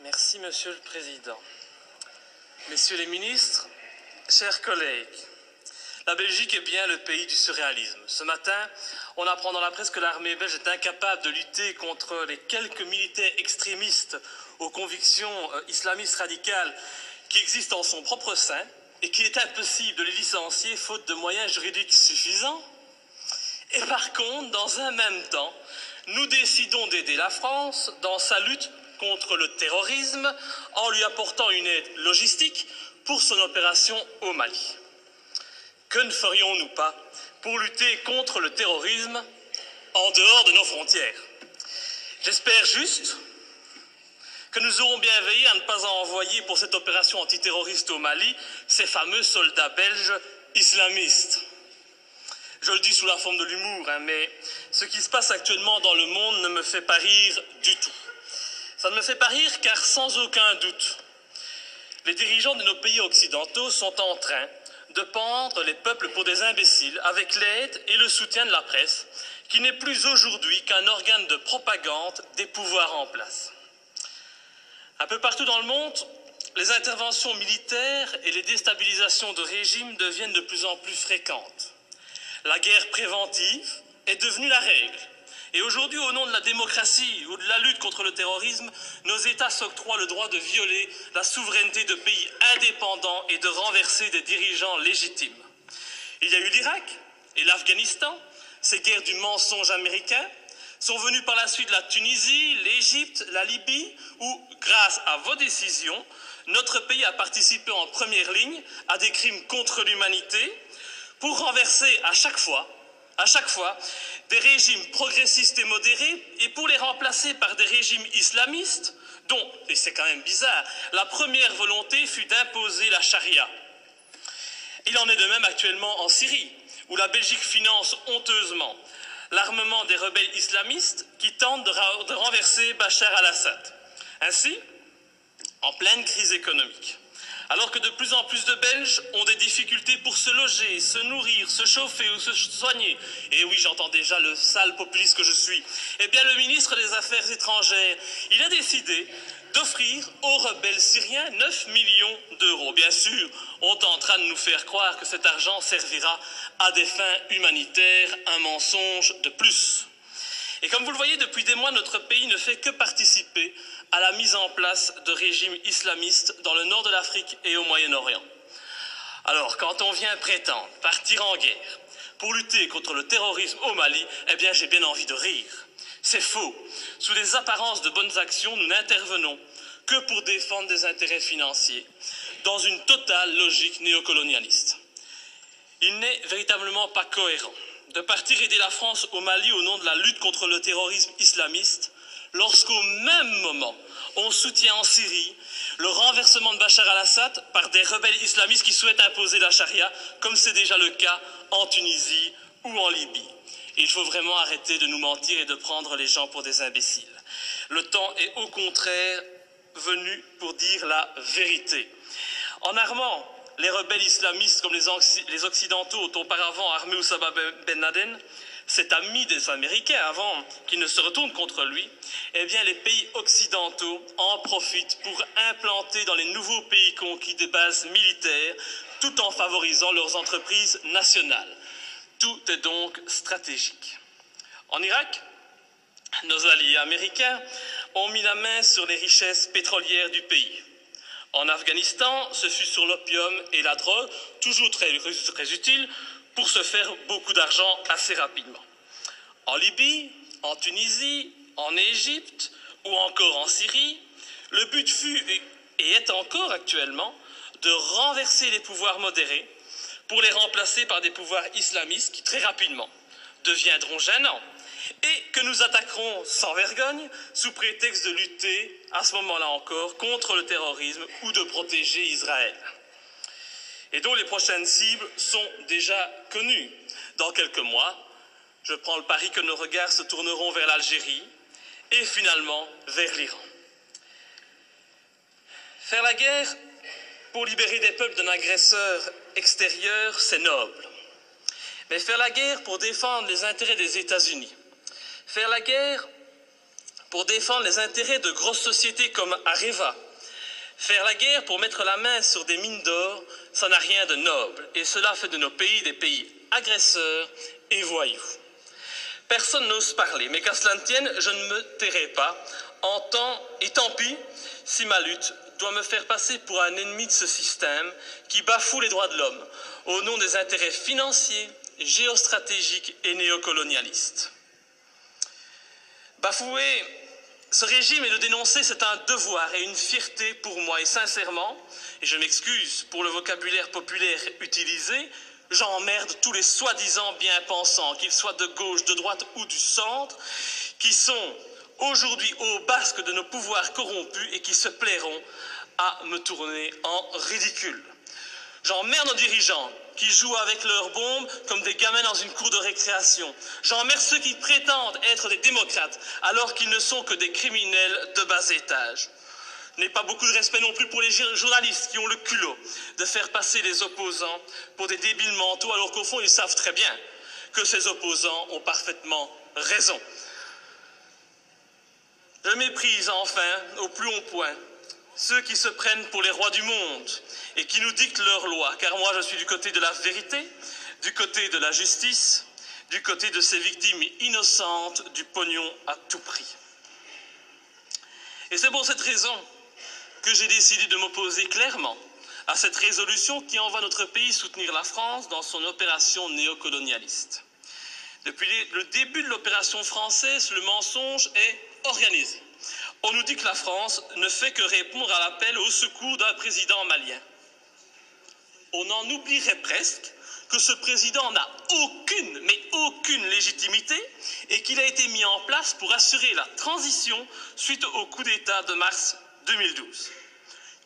Merci, Monsieur le Président. Messieurs les ministres, chers collègues, la Belgique est bien le pays du surréalisme. Ce matin, on apprend dans la presse que l'armée belge est incapable de lutter contre les quelques militaires extrémistes aux convictions islamistes radicales qui existent en son propre sein et qu'il est impossible de les licencier faute de moyens juridiques suffisants. Et par contre, dans un même temps, nous décidons d'aider la France dans sa lutte contre le terrorisme en lui apportant une aide logistique pour son opération au Mali. Que ne ferions-nous pas pour lutter contre le terrorisme en dehors de nos frontières? J'espère juste que nous aurons bien veillé à ne pas envoyer pour cette opération antiterroriste au Mali ces fameux soldats belges islamistes. Je le dis sous la forme de l'humour, mais ce qui se passe actuellement dans le monde ne me fait pas rire du tout. Ça ne me fait pas rire car sans aucun doute, les dirigeants de nos pays occidentaux sont en train de pendre les peuples pour des imbéciles avec l'aide et le soutien de la presse, qui n'est plus aujourd'hui qu'un organe de propagande des pouvoirs en place. Un peu partout dans le monde, les interventions militaires et les déstabilisations de régimes deviennent de plus en plus fréquentes. La guerre préventive est devenue la règle. Et aujourd'hui, au nom de la démocratie ou de la lutte contre le terrorisme, nos États s'octroient le droit de violer la souveraineté de pays indépendants et de renverser des dirigeants légitimes. Il y a eu l'Irak et l'Afghanistan, ces guerres du mensonge américain, sont venues par la suite la Tunisie, l'Égypte, la Libye, où, grâce à vos décisions, notre pays a participé en première ligne à des crimes contre l'humanité pour renverser à chaque fois, des régimes progressistes et modérés et pour les remplacer par des régimes islamistes dont, et c'est quand même bizarre, la première volonté fut d'imposer la charia. Il en est de même actuellement en Syrie, où la Belgique finance honteusement l'armement des rebelles islamistes qui tentent de renverser Bachar al-Assad. Ainsi, en pleine crise économique, alors que de plus en plus de Belges ont des difficultés pour se loger, se nourrir, se chauffer ou se soigner, et oui, j'entends déjà le sale populiste que je suis, eh bien le ministre des Affaires étrangères, il a décidé d'offrir aux rebelles syriens 9 millions d'euros. Bien sûr, on est en train de nous faire croire que cet argent servira à des fins humanitaires, un mensonge de plus. Et comme vous le voyez, depuis des mois, notre pays ne fait que participer à la mise en place de régimes islamistes dans le nord de l'Afrique et au Moyen-Orient. Alors, quand on vient prétendre partir en guerre pour lutter contre le terrorisme au Mali, eh bien, j'ai bien envie de rire. C'est faux. Sous des apparences de bonnes actions, nous n'intervenons que pour défendre des intérêts financiers, dans une totale logique néocolonialiste. Il n'est véritablement pas cohérent de partir aider la France au Mali au nom de la lutte contre le terrorisme islamiste, lorsqu'au même moment, on soutient en Syrie le renversement de Bachar al-Assad par des rebelles islamistes qui souhaitent imposer la charia, comme c'est déjà le cas en Tunisie ou en Libye. Il faut vraiment arrêter de nous mentir et de prendre les gens pour des imbéciles. Le temps est au contraire venu pour dire la vérité. En armant les rebelles islamistes comme les Occidentaux ont auparavant armé Oussama Ben Laden, cet ami des Américains avant qu'ils ne se retournent contre lui, eh bien les pays occidentaux en profitent pour implanter dans les nouveaux pays conquis des bases militaires tout en favorisant leurs entreprises nationales. Tout est donc stratégique. En Irak, nos alliés américains ont mis la main sur les richesses pétrolières du pays. En Afghanistan, ce fut sur l'opium et la drogue, toujours très utiles, pour se faire beaucoup d'argent assez rapidement. En Libye, en Tunisie, en Égypte ou encore en Syrie, le but fut et est encore actuellement de renverser les pouvoirs modérés pour les remplacer par des pouvoirs islamistes qui très rapidement deviendront gênants et que nous attaquerons sans vergogne sous prétexte de lutter à ce moment-là encore contre le terrorisme ou de protéger Israël. Et dont les prochaines cibles sont déjà connues. Dans quelques mois, je prends le pari que nos regards se tourneront vers l'Algérie et finalement vers l'Iran. Faire la guerre pour libérer des peuples d'un agresseur extérieur, c'est noble. Mais faire la guerre pour défendre les intérêts des États-Unis, faire la guerre pour défendre les intérêts de grosses sociétés comme Areva. Faire la guerre pour mettre la main sur des mines d'or, ça n'a rien de noble. Et cela fait de nos pays des pays agresseurs et voyous. Personne n'ose parler, mais qu'à cela ne tienne, je ne me tairai pas. Et tant pis si ma lutte doit me faire passer pour un ennemi de ce système qui bafoue les droits de l'homme au nom des intérêts financiers, géostratégiques et néocolonialistes. Bafouer ce régime et le dénoncer, c'est un devoir et une fierté pour moi. Et sincèrement, et je m'excuse pour le vocabulaire populaire utilisé, j'emmerde tous les soi-disant bien-pensants, qu'ils soient de gauche, de droite ou du centre, qui sont aujourd'hui au basque de nos pouvoirs corrompus et qui se plairont à me tourner en ridicule. J'emmerde nos dirigeants qui jouent avec leurs bombes comme des gamins dans une cour de récréation. J'emmerde ceux qui prétendent être des démocrates alors qu'ils ne sont que des criminels de bas étage. Je n'ai pas beaucoup de respect non plus pour les journalistes qui ont le culot de faire passer les opposants pour des débiles mentaux alors qu'au fond ils savent très bien que ces opposants ont parfaitement raison. Je méprise enfin au plus haut point ceux qui se prennent pour les rois du monde et qui nous dictent leurs lois, car moi je suis du côté de la vérité, du côté de la justice, du côté de ces victimes innocentes du pognon à tout prix. Et c'est pour cette raison que j'ai décidé de m'opposer clairement à cette résolution qui envoie notre pays soutenir la France dans son opération néocolonialiste. Depuis le début de l'opération française, le mensonge est organisé. On nous dit que la France ne fait que répondre à l'appel au secours d'un président malien. On en oublierait presque que ce président n'a aucune, mais aucune légitimité et qu'il a été mis en place pour assurer la transition suite au coup d'État de mars 2012.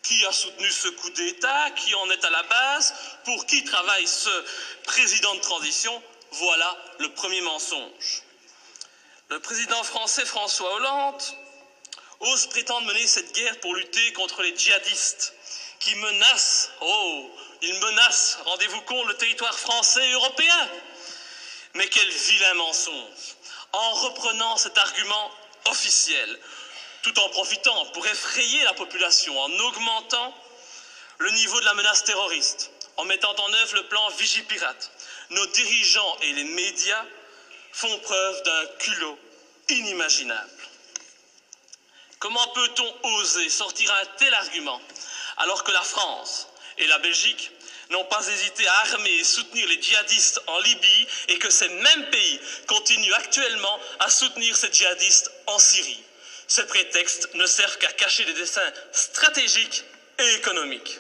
Qui a soutenu ce coup d'État? Qui en est à la base? Pour qui travaille ce président de transition? Voilà le premier mensonge. Le président français François Hollande ose prétendre mener cette guerre pour lutter contre les djihadistes qui menacent, ils menacent, rendez-vous compte, le territoire français et européen. Mais quel vilain mensonge! En reprenant cet argument officiel, tout en profitant pour effrayer la population, en augmentant le niveau de la menace terroriste, en mettant en œuvre le plan Vigipirate, nos dirigeants et les médias font preuve d'un culot inimaginable. Comment peut-on oser sortir un tel argument alors que la France et la Belgique n'ont pas hésité à armer et soutenir les djihadistes en Libye et que ces mêmes pays continuent actuellement à soutenir ces djihadistes en Syrie? Ces prétextes ne servent qu'à cacher des desseins stratégiques et économiques.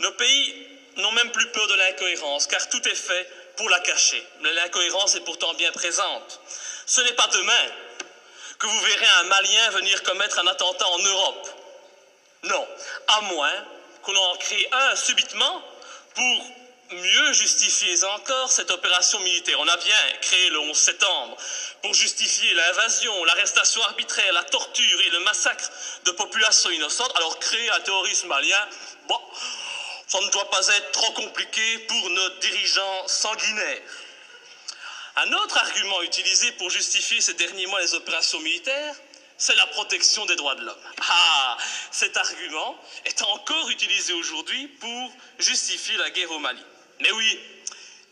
Nos pays n'ont même plus peur de l'incohérence car tout est fait pour la cacher. Mais l'incohérence est pourtant bien présente. Ce n'est pas demain que vous verrez un Malien venir commettre un attentat en Europe. Non, à moins qu'on en crée un subitement pour mieux justifier encore cette opération militaire. On a bien créé le 11 septembre pour justifier l'invasion, l'arrestation arbitraire, la torture et le massacre de populations innocentes. Alors créer un terrorisme malien, bon, ça ne doit pas être trop compliqué pour nos dirigeants sanguinaires. Un autre argument utilisé pour justifier ces derniers mois les opérations militaires, c'est la protection des droits de l'homme. Cet argument est encore utilisé aujourd'hui pour justifier la guerre au Mali. Mais oui,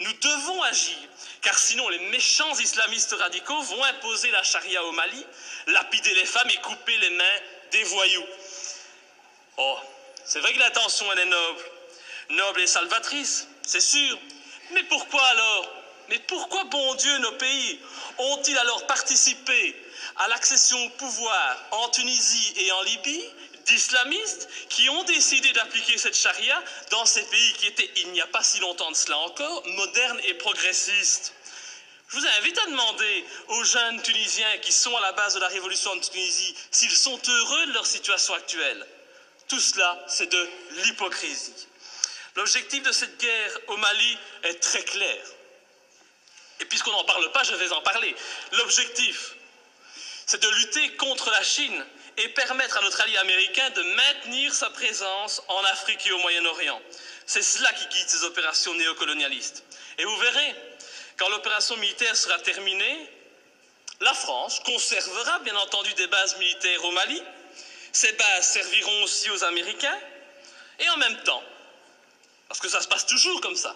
nous devons agir, car sinon les méchants islamistes radicaux vont imposer la charia au Mali, lapider les femmes et couper les mains des voyous. Oh, c'est vrai que l'intention elle est noble et salvatrice, c'est sûr. Mais pourquoi alors? Mais pourquoi, bon Dieu, nos pays ont-ils alors participé à l'accession au pouvoir en Tunisie et en Libye d'islamistes qui ont décidé d'appliquer cette charia dans ces pays qui étaient, il n'y a pas si longtemps de cela encore, modernes et progressistes? Je vous invite à demander aux jeunes Tunisiens qui sont à la base de la révolution en Tunisie s'ils sont heureux de leur situation actuelle. Tout cela, c'est de l'hypocrisie. L'objectif de cette guerre au Mali est très clair. Et puisqu'on n'en parle pas, je vais en parler. L'objectif, c'est de lutter contre la Chine et permettre à notre allié américain de maintenir sa présence en Afrique et au Moyen-Orient. C'est cela qui guide ces opérations néocolonialistes. Et vous verrez, quand l'opération militaire sera terminée, La France conservera bien entendu des bases militaires au Mali. Ces bases serviront aussi aux Américains. Et en même temps, parce que ça se passe toujours comme ça,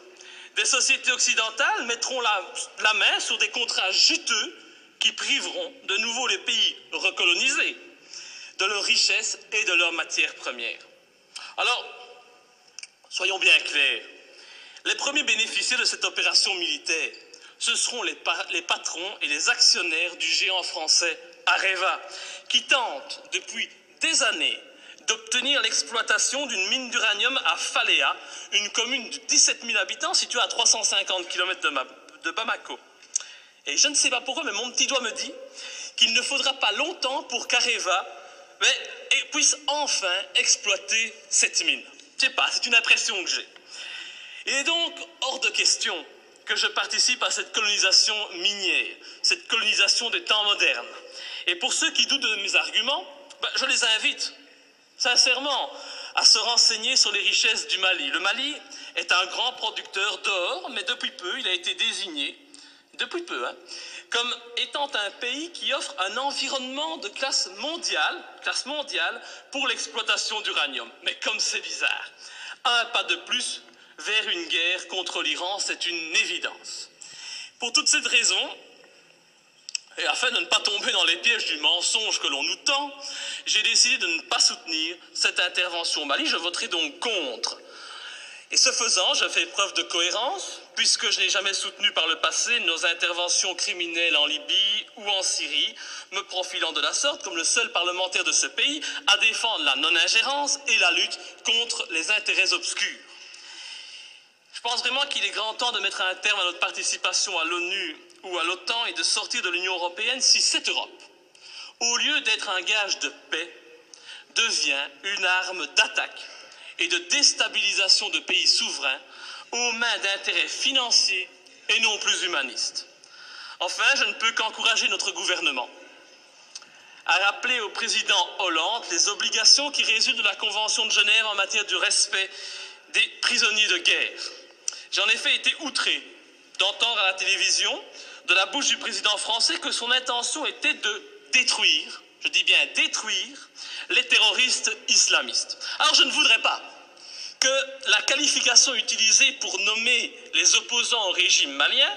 des sociétés occidentales mettront la main sur des contrats juteux qui priveront de nouveau les pays recolonisés de leurs richesses et de leurs matières premières. Alors, soyons bien clairs, les premiers bénéficiaires de cette opération militaire, ce seront les patrons et les actionnaires du géant français Areva, qui tentent depuis des années d'obtenir l'exploitation d'une mine d'uranium à Faléa, une commune de 17 000 habitants située à 350 km de Bamako. Et je ne sais pas pourquoi, mais mon petit doigt me dit qu'il ne faudra pas longtemps pour qu'Areva puisse enfin exploiter cette mine. Je ne sais pas, c'est une impression que j'ai. Il est donc hors de question que je participe à cette colonisation minière, cette colonisation des temps modernes. Et pour ceux qui doutent de mes arguments, je les invite sincèrement à se renseigner sur les richesses du Mali. Le Mali est un grand producteur d'or, mais depuis peu, il a été désigné, comme étant un pays qui offre un environnement de classe mondiale pour l'exploitation d'uranium. Mais comme c'est bizarre, un pas de plus vers une guerre contre l'Iran, c'est une évidence. Pour toutes ces raisons, et afin de ne pas tomber dans les pièges du mensonge que l'on nous tend, j'ai décidé de ne pas soutenir cette intervention au Mali. Je voterai donc contre. Et ce faisant, je fais preuve de cohérence, puisque je n'ai jamais soutenu par le passé nos interventions criminelles en Libye ou en Syrie, me profilant de la sorte comme le seul parlementaire de ce pays à défendre la non-ingérence et la lutte contre les intérêts obscurs. Je pense vraiment qu'il est grand temps de mettre un terme à notre participation à l'ONU ou à l'OTAN et de sortir de l'Union européenne si cette Europe, au lieu d'être un gage de paix, devient une arme d'attaque et de déstabilisation de pays souverains aux mains d'intérêts financiers et non plus humanistes. Enfin, je ne peux qu'encourager notre gouvernement à rappeler au président Hollande les obligations qui résultent de la Convention de Genève en matière de respect des prisonniers de guerre. J'ai en effet été outré d'entendre à la télévision, de la bouche du président français, que son intention était de détruire, je dis bien détruire, les terroristes islamistes. Alors je ne voudrais pas que la qualification utilisée pour nommer les opposants au régime malien,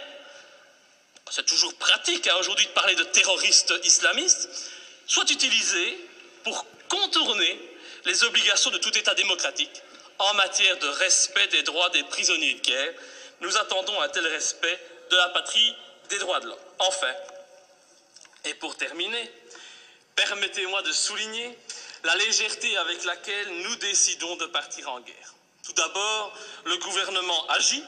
c'est toujours pratique aujourd'hui de parler de terroristes islamistes, soit utilisée pour contourner les obligations de tout État démocratique en matière de respect des droits des prisonniers de guerre. Nous attendons un tel respect de la patrie des droits de l'homme. Enfin, et pour terminer, permettez-moi de souligner la légèreté avec laquelle nous décidons de partir en guerre. Tout d'abord, le gouvernement agit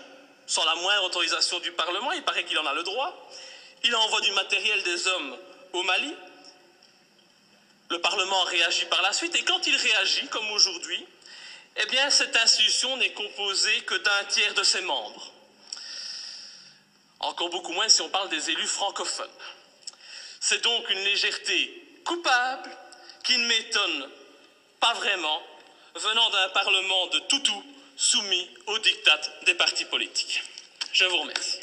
sans la moindre autorisation du Parlement, il paraît qu'il en a le droit. Il envoie du matériel, des hommes au Mali. Le Parlement réagit par la suite, et quand il réagit, comme aujourd'hui, eh bien, cette institution n'est composée que d'un tiers de ses membres. Encore beaucoup moins si on parle des élus francophones. C'est donc une légèreté coupable qui ne m'étonne pas vraiment, venant d'un Parlement de toutous soumis aux diktats des partis politiques. Je vous remercie.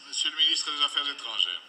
Monsieur le ministre des Affaires étrangères.